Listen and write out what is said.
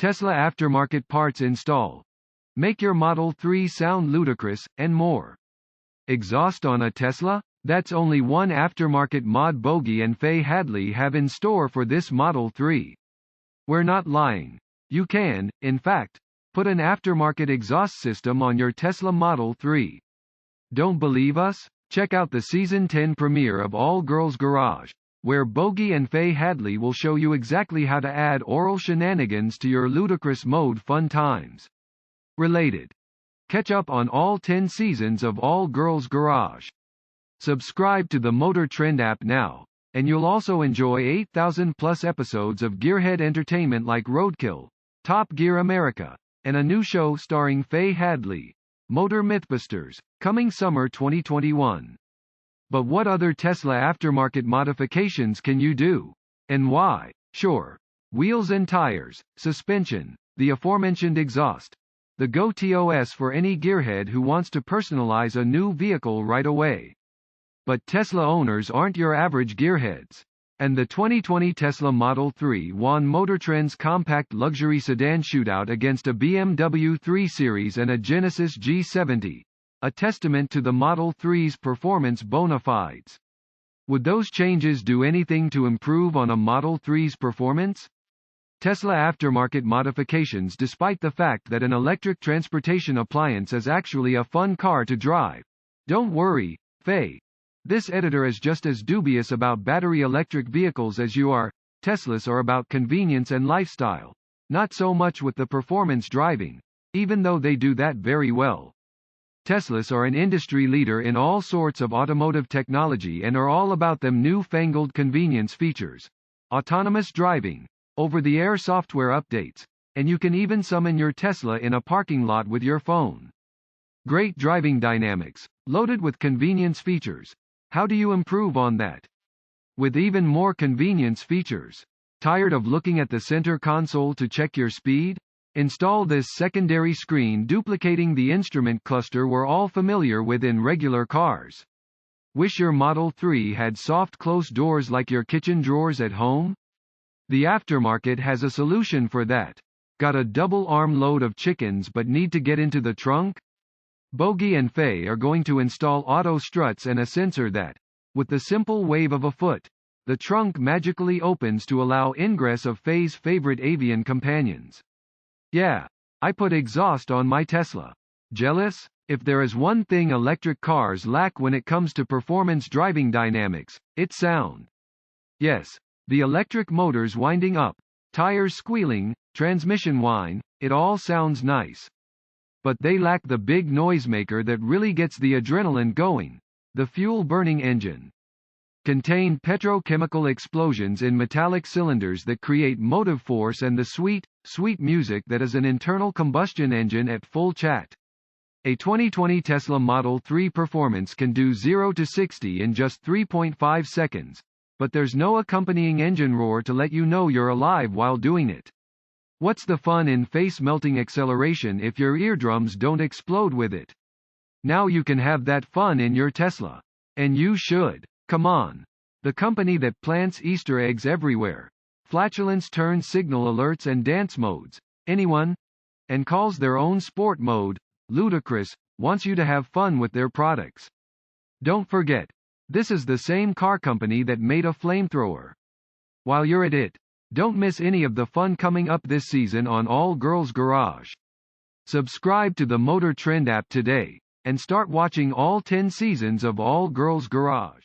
Tesla aftermarket parts install. Make your Model 3 sound ludicrous, and more. Exhaust on a Tesla? That's only one aftermarket mod Bogie and Faye Hadley have in store for this Model 3. We're not lying. You can, in fact, put an aftermarket exhaust system on your Tesla Model 3. Don't believe us? Check out the Season 10 premiere of All Girls Garage, where Bogie and Faye Hadley will show you exactly how to add oral shenanigans to your ludicrous mode fun times. Related. Catch up on all 10 seasons of All Girls Garage. Subscribe to the Motor Trend app now, and you'll also enjoy 8,000+ episodes of Gearhead entertainment like Roadkill, Top Gear America, and a new show starring Faye Hadley, Motor Mythbusters, coming summer 2021. But what other Tesla aftermarket modifications can you do? And why? Sure. Wheels and tires, suspension, the aforementioned exhaust. The go-tos for any gearhead who wants to personalize a new vehicle right away. But Tesla owners aren't your average gearheads. And the 2020 Tesla Model 3 won MotorTrend's compact luxury sedan shootout against a BMW 3 Series and a Genesis G70, a testament to the Model 3's performance bona fides. Would those changes do anything to improve on a Model 3's performance? Tesla aftermarket modifications. Despite the fact that an electric transportation appliance is actually a fun car to drive. Don't worry, Faye. This editor is just as dubious about battery electric vehicles as you are. Teslas are about convenience and lifestyle, not so much with the performance driving, even though they do that very well. Teslas are an industry leader in all sorts of automotive technology and are all about them newfangled convenience features, autonomous driving, over-the-air software updates, and you can even summon your Tesla in a parking lot with your phone. Great driving dynamics, loaded with convenience features. How do you improve on that? With even more convenience features. Tired of looking at the center console to check your speed? Install this secondary screen duplicating the instrument cluster we're all familiar with in regular cars. Wish your Model 3 had soft close doors like your kitchen drawers at home? The aftermarket has a solution for that. Got a double arm load of chickens but need to get into the trunk? Bogie and Faye are going to install auto struts and a sensor that, with the simple wave of a foot, the trunk magically opens to allow ingress of Faye's favorite avian companions. Yeah, I put exhaust on my Tesla. Jealous? If there is one thing electric cars lack when it comes to performance driving dynamics, it's sound. Yes, the electric motors winding up, tires squealing, transmission whine, it all sounds nice. But they lack the big noisemaker that really gets the adrenaline going, the fuel-burning engine. Contain petrochemical explosions in metallic cylinders that create motive force and the sweet, sweet music that is an internal combustion engine at full chat. A 2020 Tesla Model 3 performance can do 0 to 60 in just 3.5 seconds, but there's no accompanying engine roar to let you know you're alive while doing it. What's the fun in face-melting acceleration if your eardrums don't explode with it? Now you can have that fun in your Tesla. And you should. Come on. The company that plants Easter eggs everywhere, flatulence turn signal alerts and dance modes, anyone? And calls their own sport mode, Ludicrous, wants you to have fun with their products. Don't forget, this is the same car company that made a flamethrower. While you're at it, don't miss any of the fun coming up this season on All Girls Garage. Subscribe to the Motor Trend app today, and start watching all 10 seasons of All Girls Garage.